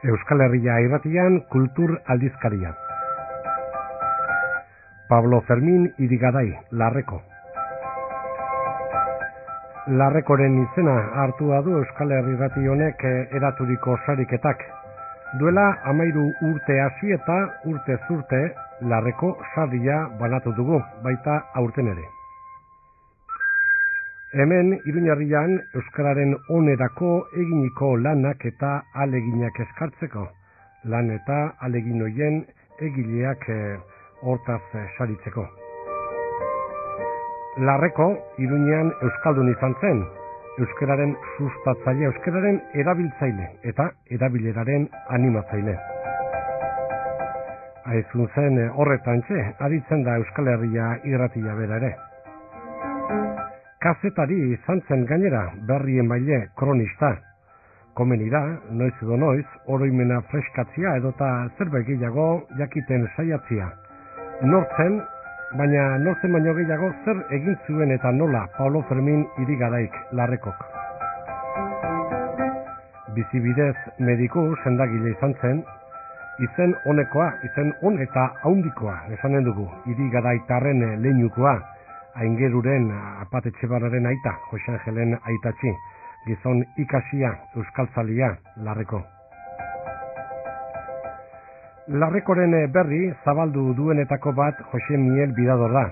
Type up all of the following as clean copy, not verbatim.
Euskal Herria irratian kultur aldizkaria. Pablo Fermin Irigaray, Larreko. Larrekoren izena hartua du Euskal Herria irrati honek eraturiko sariketak. Duela 13 urte hasi eta urte zurte Larreko saria banatu dugu, baita aurten ere. Hemen Iruñerrian euskararen onerako eginiko lanak eta aleginak eskartzeko. Lan eta alegin horien egileak hortaz saritzeko. Larreko Iruñean euskaldun izan zen, euskararen sustatzaile, euskararen erabiltzaile eta erabileraren animatzaile. Aizun zen horretantxe, aditzen da Euskal Herria irratia bera ere. Kazetari izan zen gainera, berri emaile kronista. Komeni da, noiz edo noiz, oroimena freskatzia edota zerbait gehiago jakiten saiatzia. Nortzen baino gehiago zer egin zuen eta nola Pablo Fermin Irigaraik Larrekok. Bizibidez mediku sendagile izan zen, izen honekoa, izen hon eta haundikoa, esanen dugu, Irigaraitarren leinukoa, Aingeruren Apatetxebarraren aita, Jose Angelen aitatxi, gizon ikasia, euskaltzalia, Larreko. Larrekoren berri zabaldu duenetako bat Jose Miel Bidador da.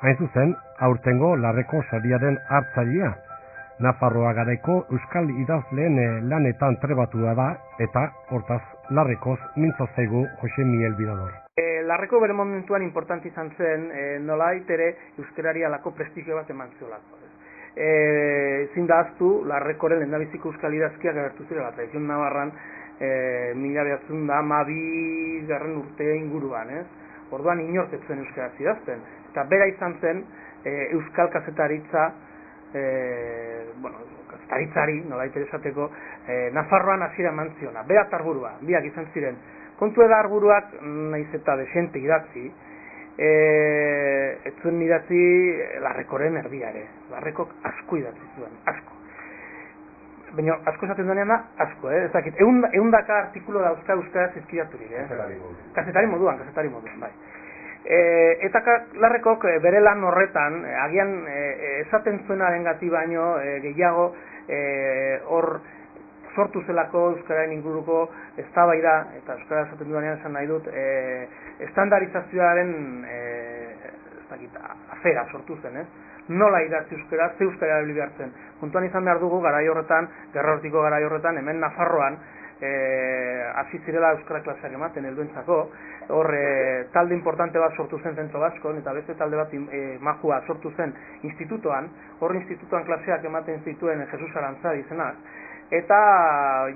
Hain zuzen, aurtengo Larreko sariaren hartzailea. Nafarroa garaiko euskal idazleen lanetan trebatua da eta hortaz Larrekoz mintzo zaigu Jose Miel Bidador. Larreko bere momentuan importante izan zen nolait ere euskarari alako prestigio bat eman ziolako. Ezin da ahaztu Larrekoren lehendabiziko euskal idazkiak agertu zirela, tradizion nabarran 1912 garren urte inguruan, ez? Orduan inork ez zuen euskaraz idazten. Eta bera izan zen euskal kazetaritza, kazetaritzari, nolait ere esateko, Nafarroan hasiera eman ziona. Bera eta Arburua, biak izan ziren. Kontu eda Arburuak, naiz eta desente idatzi, ez zuen idatzi Larrekoren erdia ere. Larrekok asko idatzi zuen, asko. Baina asko esaten duenean da, asko, ezakit, eundaka artikulo dauzka euskaraz izkidaturik, Kazetari moduan, bai. Eta Larrekok bere lan horretan, agian esaten zuenaren gati baino gehiago hor sortu zelako euskararen inguruko eztabaida, eta euskara esaten dudanean esan nahi dut, estandarizazioaren afera sortu zen, nola idatzi euskara, ze euskara erabili behar zen. Kontuan izan behar dugu garai horretan, gerra hortiko garai horretan, hemen Nafarroan hasi zirela euskara klaseak ematen helduentzako, hor talde importante bat sortu zen Zentro Baskon, eta beste talde bat majua sortu zen institutoan, hor institutoan klaseak ematen zituen Jesus Arantzadi izenak, eta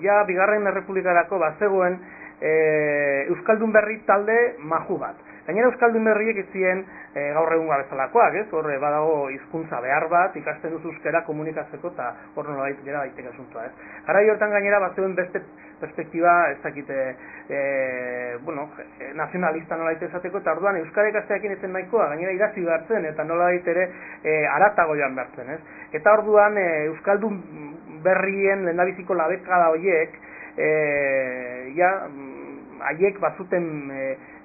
ja bigarren errepublikarako bazegoen Euskaldun Berri talde maju bat. Gainera Euskaldun Berriek ez ziren gaur egun bezalakoak, ez? Hor badago hizkuntza behar bat, ikasten duzu euskara komunikatzeko eta hor nolabait gera daiteke asuntoa, ez? Garai horretan gainera bazegoen beste perspektiba, ez dakite, nazionalista nolabait esateko, eta orduan euskara ikasteakin ezen nahikoa, gainera idatzi behar zen, eta nolabait ere haratago joan behar zen, ez? Eta orduan Euskaldun Berrien lehendabiziko labekada horiek, haiek bazuten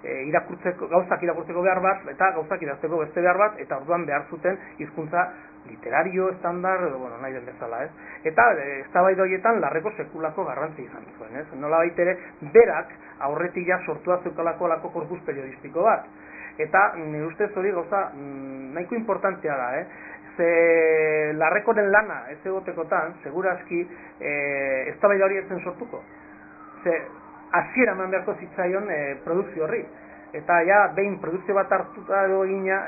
gauzak irakurtzeko behar bat, eta gauzak idazteko beste behar bat, eta orduan behar zuten hizkuntza literario, estandar, nahi den bezala, ez? Eta eztabaida horietan Larreko sekulako garrantzi izan zuen, ez? Nolabait ere, berak aurretik ja sortua zeukalako alako korpus periodistiko bat. Eta nire ustez hori gauza nahiko importantea da, Ze Larrekoren lana ez egotekotan, segurazki eztabaida hori ez zen sortuko. Ze hasiera eman beharko zitzaion produkzio horri. Eta ja, behin produkzio bat hartuta egina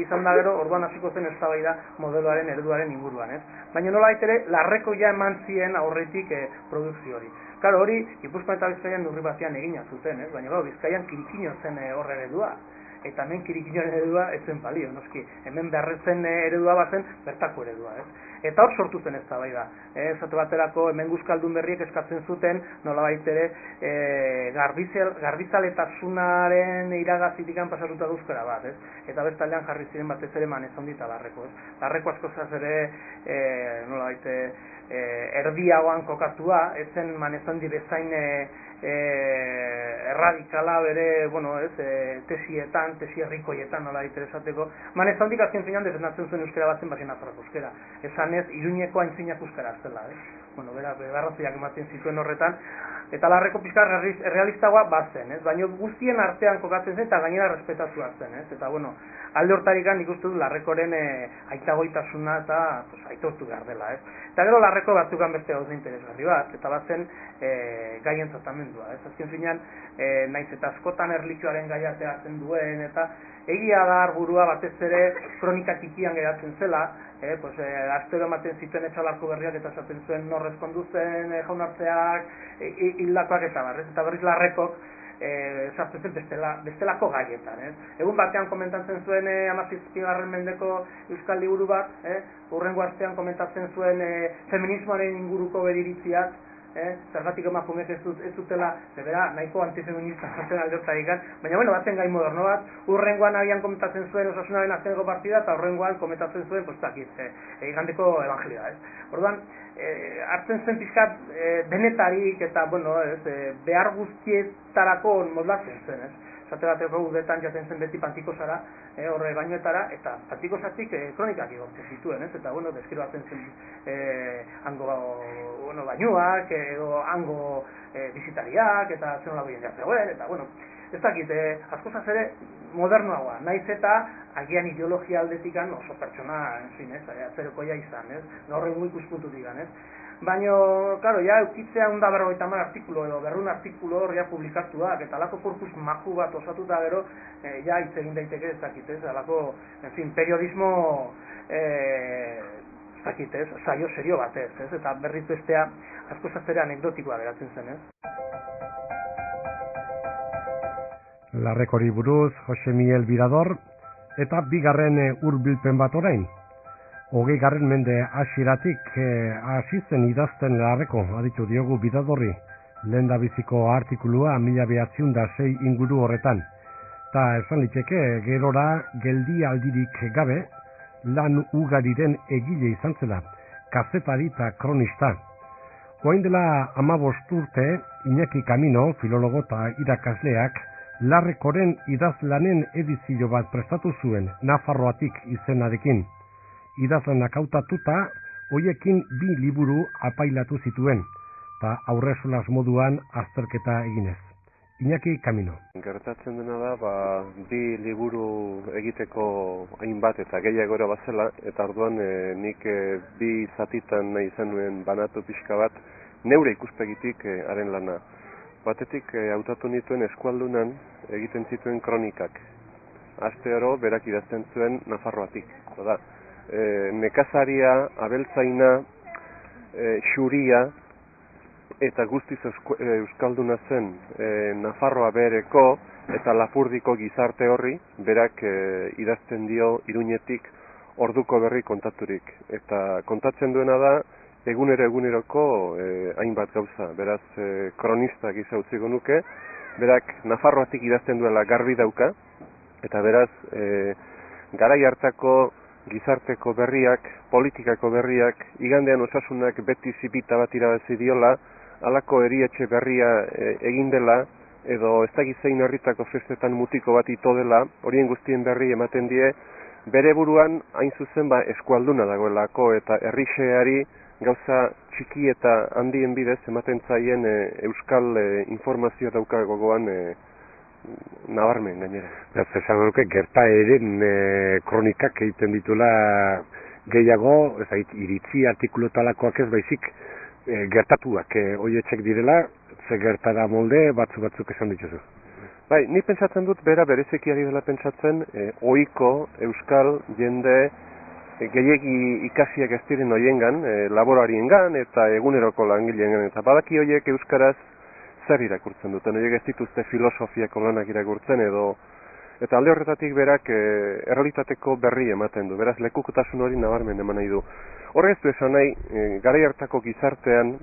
izan da gero, orduan hasiko zen eztabaida modeloaren ereduaren inguruan, ez? Baina nolabait ere, Larreko ja eman zien aurretik produkzio hori. Karo, hori, Gipuzkoan eta Bizkaian neurri batean egina zuten, ez? Baina Bizkaian kirikino zen horre eredua. Eta hemen kirikinoaren eredua ez zen balio, noski. Hemen beharretzen eredua bazen, bertako eredua, ez? Eta hor sortu zen eztabaida. Esate baterako hemen euskaldun berriek eskatzen zuten nolabait ere garbizaletasunaren iragazitikan pasatuta euskara bat, ez? Eta bestaldean jarri ziren batez ere Manezaundi eta Larreko, ez? Larreko askozaz ere nolabait erdiagoan kokatua, ez zen Manezaundi bezain erradikala bere, tesietan, tesi herrikoietan nola esateko. Manezaundi azken finean defendatzen zuen euskara bat zen baina nafarroko euskara. Esan ez, Iruñeko aintzinak euskara zela, bera, beharraziak ematen zituen horretan, eta Larreko pixka errealistagoa bazen, baina guztien artean kokatzen zen eta gainera respetatua zen, eta alde hortarikan nik uste dut Larrekoren aitagoitasuna eta aitortu behar dela, Eta gero Larreko batzukan beste gauza interesgarri bat, eta bazen gaien tratamendua, Azken finean, naiz eta askotan erlijioaren gaia ateratzen duen, eta egia da arburua batez ere kronika txikian geratzen zela, astero ematen zituen Etxalarko berriak eta esaten zuen norrez konduzen jaunartzeak, hildakoak eta barrez, eta berriz Larrekok sartzen zen bestelako gaietan. Egun batean komentatzen zuen 17. mendeko euskal liburu bat, hurrengo astean komentatzen zuen feminismoaren inguruko bediritziak, zergatik emakumeek ez dutela, zebera, nahiko antifeminista jaten alde hortarikan, baina batzen gai moderno bat, hurrengoan abian komentatzen zuen Osasunaren azkeneko partida, eta hurrengoan komentatzen zuen, igandeko evangelia, Orduan, hartzen zen pixkat denetarik eta, behar guztietarako moldatzen zen, Zate bateko udetan jaten zen beti Pantikosara, horre bainoetara, eta Pantikosatik kronikak igortzen zituen, eta, deskribatzen zen hango bainuak, edo hango bizitariak, eta zen hola boien zegoen, eta, ez dakit, askozaz ere modernoagoa, naiz eta agian ideologia aldetikan oso pertsona, zerokoia izan, gaur egun ikuspuntutik, Baina, klaro, eukitzea 150 artikulu edo 200 artikulu horria publikatuak, eta alako korpus maju bat osatuta gero, hitz egin daiteke ez dakit, alako, periodismo, saio serio batez, eta berriz bestea, asko zazere anekdotikoa geratzen zen, Larrekori buruz, Jose Miguel Birador, eta bigarren hurbilpen bat orain. 20. mende hasieratik hasi zen idazten Larreko, aditu diogu Biradorri, lehendabiziko artikulua 1906 inguru horretan. Ta esan liteke gerora geldi aldirik gabe lan ugariren egile izan zela, kazetari eta kronista. Orain dela 15 urte Iñaki Camino, filologo eta irakasleak, Larrekoren idazlanen edizio bat prestatu zuen Nafarroatik izenarekin. Idazlanak hautatuta, hoiekin 2 liburu apailatu zituen, eta aurresolas moduan azterketa eginez. Iñaki Camino. Gertatzen dena da, 2 liburu egiteko hainbat eta gehiagora bazela, eta orduan nik 2 zatitan nahi izan nuen banatu pixka bat, neure ikuspegitik haren lana. Batetik hautatu nituen eskualdunan egiten zituen kronikak. Aste oro berak idazten zuen Nafarroatik. Nekazaria, abeltzaina, xuria eta guztiz euskalduna zen Nafarroa bereko eta Lapurdiko gizarte horri berak idazten dio Iruñetik orduko berri kontaturik. Eta kontatzen duena da eguneroko hainbat gauza. Beraz, kronista gisa utziko nuke, berak Nafarroatik idazten duela garbi dauka, eta beraz, garai hartako gizarteko berriak, politikako berriak, igandean Osasunak beti zipita bat irabazi diola, halako erietxe berria egin dela, edo ez dakiz zein herritako festetan mutiko bat ito dela, horien guztien berri ematen die, bere buruan hain zuzen eskualduna dagoelako, eta herrixeari gauza txiki eta handien bidez ematen zaien euskal informazioa dauka gogoan nabarmen gainera. Esan nuke, gertaeren kronikak egiten ditula gehiago, iritzi artikulotalakoak ez baizik gertatuak hoietxek direla, ze gertara molde batzuk esan dituzu. Bai, ni pentsatzen dut bera bereziki ari dela pentsatzen ohiko euskal jende gehiegi ikasiak ez diren hoiengan, laborariengan eta eguneroko langileengan, eta badaki hoiek euskaraz zer irakurtzen duten, horiek ez dituzte filosofiako lanak irakurtzen edo Eta alde horretatik berak errealitateko berri ematen du, beraz lekukotasun hori nabarmen eman nahi du. Horrez du esan nahi, garai hartako gizartean,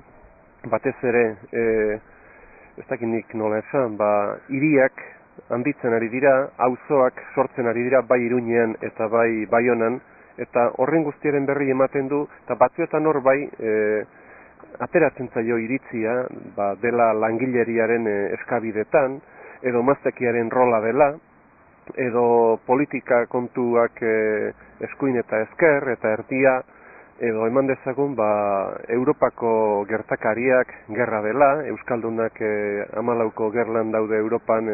batez ere, ez dakit nik nola esan, hiriak handitzen ari dira, auzoak sortzen ari dira, bai Iruñean eta bai Baionan, eta horren guztiaren berri ematen du, eta batzuetan hor bai, ateratzen zaio iritzia, dela langileriaren eskabidetan, edo maztekiaren rola dela, edo politika kontuak eskuin eta ezker, eta erdia, edo eman dezagun Europako gertakariak gerra dela, Euskaldunak 14 gerlan daude Europan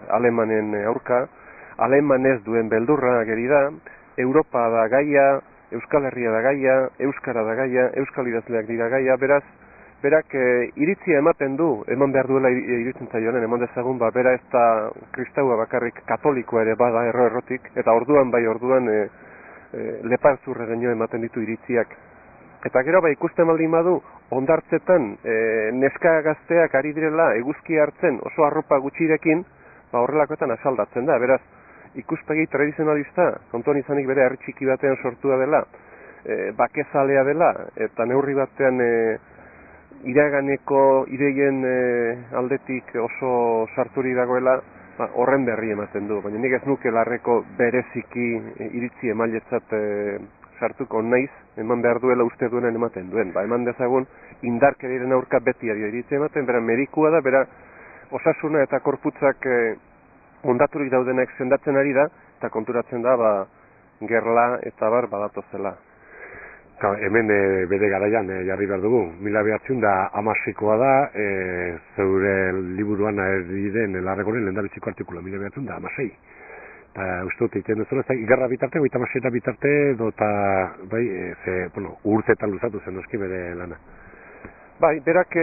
Alemanen aurka, Alemanez duen beldurra ageri da, Europa da gaia, Euskal Herria da gaia, Euskara da gaia, Euskal idazleak dira gaia, beraz, berak iritzia ematen du, eman behar duela iritzen zaionen, eman dezagun, bera ez da kristaua bakarrik katolikoa ere bada errotik, eta orduan leparzurre genio ematen ditu iritziak. Eta gero ikusten baldin badu, ondartzetan neska gazteak ari direla eguzki hartzen oso arropa gutxirekin, horrelakoetan asaldatzen da, beraz, ikuspegi tradizionalista, kontuan izanik bere herri txiki batean sortua dela, bakezalea dela, eta neurri batean iraganeko ideien aldetik oso sarturi dagoela, horren berri ematen du. Baina nik ez nuke Larreko bereziki iritzi emailetzat sartuko naiz, eman behar duela uste duenen ematen duen. Eman dezagun indarkeriaren aurka beti ari iritzi ematen, bera medikua da, bera osasuna eta korputzak ondaturik daudenak sendatzen ari da, eta konturatzen da gerla eta badatozela. Hemen bere garaian jarri behar dugu, 1916koa da, zeure liburuan diren Larrekoren lehendabiziko artikula, 1916. Eta uste dut egiten duzula, gerra bitarte, 56 bitarte, urteetan luzatu zen noski bere lana. Berak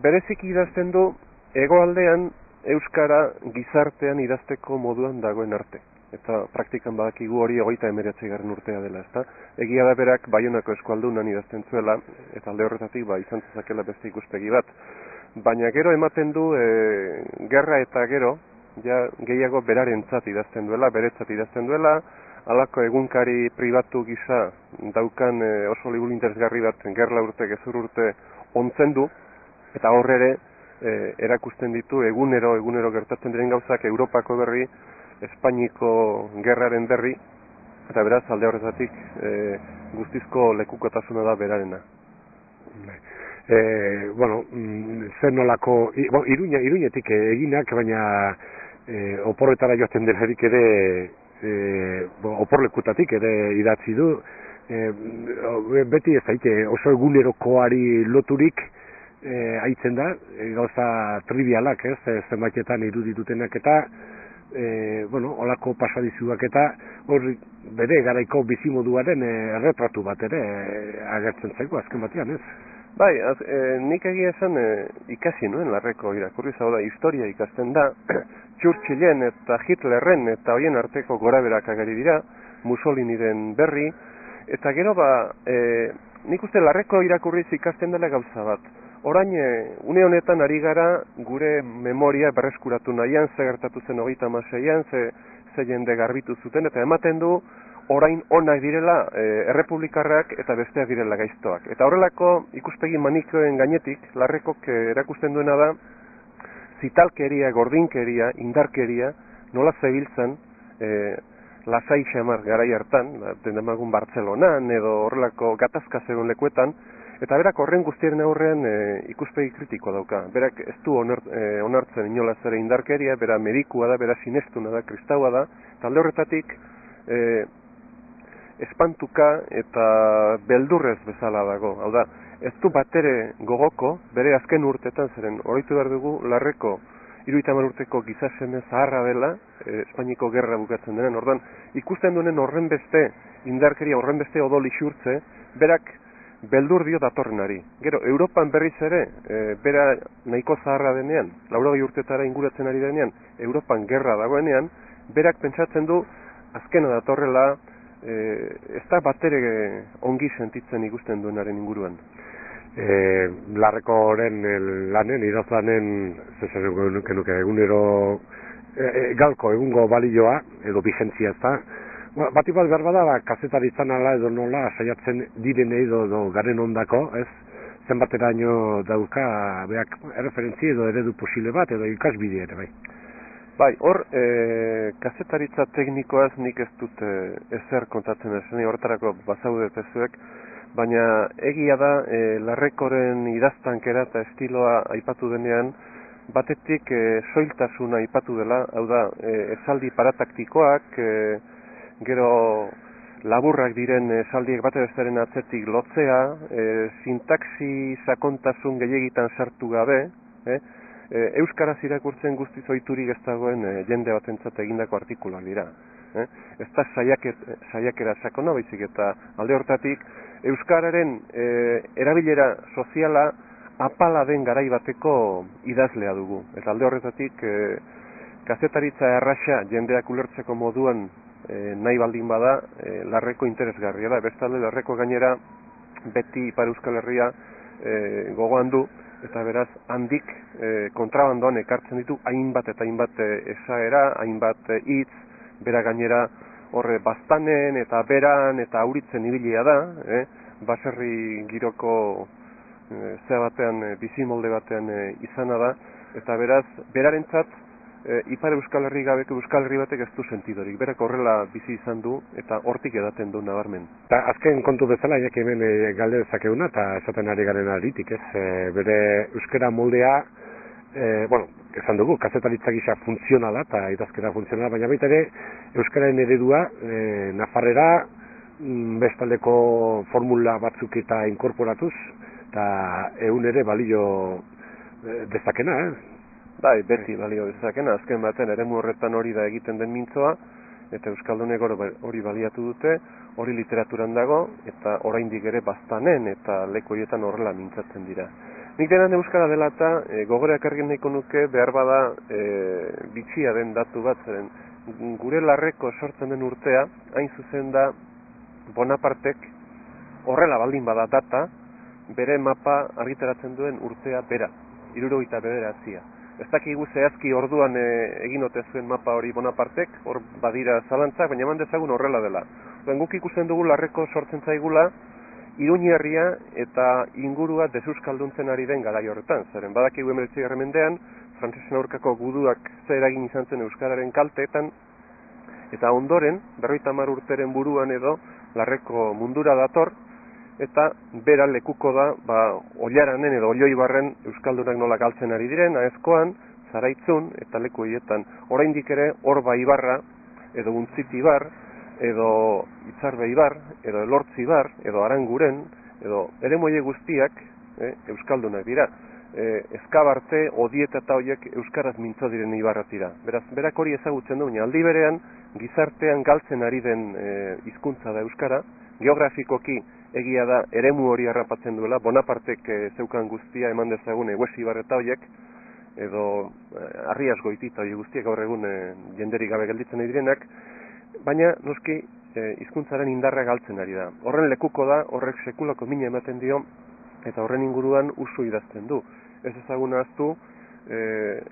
bereziki idazten du, hegoaldean euskara gizartean idazteko moduan dagoen arte. Eta praktikan badakigu hori 39. urtea dela, ezta? Egia da berak Baionako eskualdunan idazten zuela, eta alde horretatik izan zezakela beste ikuspegi bat. Baina gero ematen du, gerra eta gero, gehiago berarentzat idazten duela, beretzat idazten duela, halako egunkari pribatu gisa daukan oso liburu interesgarri bat, gerla urte, gezur urte ontzen du, eta horre erakusten ditu egunero gertatzen diren gauzak Europako berri, Espainiko gerraren berri, eta beraz alde horretatik guztizko lekukotasuna da berarena. Zer nolako, Iruñetik eginak, baina oporretara joaten denerik ere, oporlekutatik ere idatzi du, beti ez daite oso egunerokoari loturik haitzen da, gauza trivialak, zenbaitetan iruditutenak eta, olako pasadizuak eta hor bere garaiko bizimoduaren erretratu bat ere agertzen zaigu azken batean, ez? Nik egia esan ikasi nuen Larreko irakurri zau da, historia ikasten da, Churchillen eta Hitlerren eta hoien arteko goraberak ageri dira, Mussoliniren berri, eta gero nik uste Larreko irakurriz ikasten dela gauza bat. Orain, une honetan ari gara gure memoria berreskuratu nahian, ze gertatu zen 36an, ze jende garbitu zuten, eta ematen du orain onak direla errepublikarrak eta besteak direla gaiztoak. Eta horrelako ikuspegi manikoen gainetik, Larrekok erakusten duena da, zitalkeria, gordinkeria, indarkeria, nola zebiltzen lasai xamar garai hartan, demagun Bartzelonan edo horrelako gatazka zegoen lekuetan, eta berak horren guztiaren aurrean ikuspegi kritikoa dauka. Berak ez du onartzen inolaz ere indarkeria, bera medikua da, bera sinestuna da, kristaua da, eta alde horretatik espantuka eta beldurrez bezala dago. Hau da, ez du batere gogoko, bere azken urtetan zeren, oroitu behar dugu, Larreko 70 urteko gizaseme zaharra dela, Espainiko gerra bukatzen denen, ordan ikusten duen horren beste indarkeria, horren beste odol isurtze, berak beldur dio datorrenari. Gero, Europan berriz ere, bera nahiko zaharra denean, 80 urtetara inguratzen ari denean, Europan gerra dagoenean, berak pentsatzen du, azkena datorrela, ez da batere ongi sentitzen ikusten duenaren inguruan. Larrekoren lanen, idazlanen, nuke egunero galko egungo balioa, edo bigentzia ez da. Batik bat behar bada, kazetaritzan ala edo nola saiatzen direnei edo garen ondako, ez? Zenbateraino dauka, beak, erreferentzi edo eredu posible bat, edo ikasbide ere, bai. Bai, hor, kazetaritza teknikoaz nik ez dut ezer kontatzen esan, horretarako bazaude pezuek, baina egia da, Larrekoren idaztankera eta estiloa aipatu denean, batetik soiltasuna aipatu dela, hau da, esaldi parataktikoak, gero laburrak diren esaldiek bate bestaren atzetik lotzea, sintaxi sakontasun gehiegitan sartu gabe, euskaraz irakurtzen guztiz ohiturik ez dagoen jende batentzat egindako artikuluak dira. Ez da saiakera sakona, baizik eta alde hortatik euskararen erabilera soziala apala den garai bateko idazlea dugu. Eta alde horretatik kazetaritza erraxa jendeak ulertzeko moduan nahi baldin bada, Larreko interesgarria da. Bestalde, Larreko gainera beti Ipar Euskal Herria gogoan du, eta beraz handik kontrabandoan ekartzen ditu hainbat eta hainbat esaera, hainbat hitz, bera gainera horre baztanen eta beran eta auritzen ibilia da, baserri giroko zea batean, bizimolde batean izana da, eta beraz, berarentzat Ipar Euskal Herri gabeko Euskal Herri batek ez du sentidorik, berak horrela bizi izan du eta hortik edaten du nabarmen. Ta azken kontu bezala, jak hemen galde dezakeuna eta esaten ari garen aritik, ez? Bere euskara moldea, esan dugu, kazetaritza gisa funtzionala eta idazkera funtzionala, baina baita ere euskararen eredua nafarrera bestaldeko formula batzuk eta inkorporatuz eta egun ere balio dezakena, Bai, beti balio dezakena, azken baten eremu horretan hori da egiten den mintzoa, eta euskaldunek hori baliatu dute, hori literaturan dago, eta oraindik ere baztanen eta leku horietan horrela mintzatzen dira. Nik denan euskara dela eta gogoreak argin nahiko nuke behar bada bitxia den datu bat, zeren gure Larreko sortzen den urtea, hain zuzen da Bonapartek horrela baldin bada data, bere mapa argitaratzen duen urtea bera, 79. Ez dakigu zehazki orduan egin ote zuen mapa hori Bonapartek, hor badira zalantzak, baina eman dezagun horrela dela. Guk ikusten dugu Larreko sortzen zaigula, Iruñi herria eta ingurua desuskalduntzen ari den garai horretan. Zeren badakigu 19. mendean, frantsesen aurkako guduak zer eragin izan zen euskararen kalteetan, eta ondoren, 50 urteren buruan edo, Larreko mundura dator, eta bera lekuko da, Ollaranen edo Olloibarren euskaldunak nola galtzen ari diren, Aezkoan, Zaraitzun, eta leku horietan. Oraindik ere, Orba ibarra, edo Untziti ibar, edo Itzarbe ibar, edo Elortzi ibar, edo Aranguren, edo eremuile guztiak euskaldunak dira. Ezkabarte, Odieta eta horiek euskaraz mintzo diren ibarrak dira. Beraz, berak hori ezagutzen du, aldi berean, gizartean galtzen ari den hizkuntza da euskara, geografikoki egia da eremu hori harrapatzen duela, Bonapartek zeukan guztia eman dezagun Eguesi ibarreta horiek, edo Arrias Goitita horiek guztiek gaur egun jenderik gabe gelditzen ari direnak, baina noski hizkuntzaren indarra galtzen ari da. Horren lekuko da, horrek sekulako mina ematen dio, eta horren inguruan usu idazten du. Ez ezaguna ahaztu,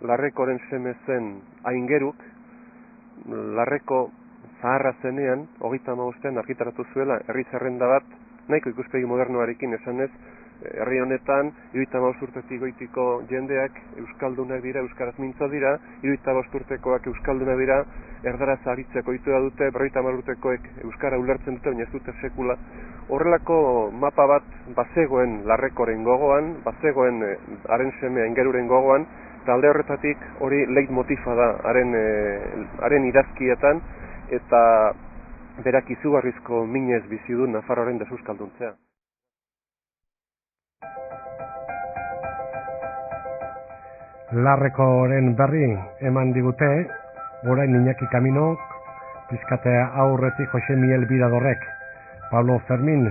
Larrekoren seme zen Aingeruk, Larreko zaharra zenean, 35ean argitaratu zuela, herri zerrenda bat, nahiko ikuspegi modernoarekin esanez, herri honetan, 75 urtetik goitiko jendeak euskaldunak dira, euskaraz mintzo dira, 75 urtekoak euskaldunak dira, erdaraz aritzeko ohitura dute, 50 urtekoek euskara ulertzen dute, baina ez dute sekula. Horrelako mapa bat bazegoen Larrekoren gogoan, bazegoen haren seme Aingeruren gogoan, eta alde horretatik hori leitmotifa da haren idazkietan, eta berak izugarrizko minez bizi du Nafarroaren desuskalduntzea. Larrekoren berri eman digute, orain Iñaki Kaminok, pizkatea aurretik Jose Miel Bidadorrek, Pablo Fermin,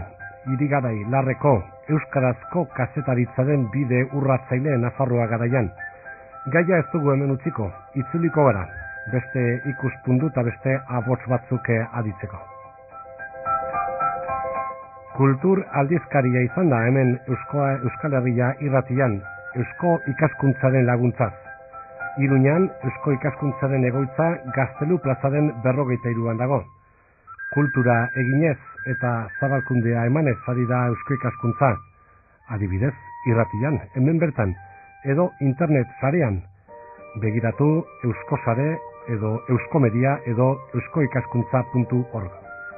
Irigarai Larreko, euskarazko kazetaritzaren bide urratzaile Nafarroa garaian. Gaia ez dugu hemen utziko, itzuliko gara, beste ikuspuntu eta beste abots batzuk aditzeko. Kultur aldizkaria izan da hemen Euskal Herria irratian, eusko ikaskuntzaren laguntzaz. Iruñan, Eusko Ikaskuntzaren egoitza Gaztelu plazaren 43an dago. Kultura eginez eta zabalkundea emanez ari da Eusko Ikaskuntza. Adibidez, irratian, hemen bertan, edo internet sarean. Begiratu Euskosare edo Euskomedia edo euskoikaskuntza.org.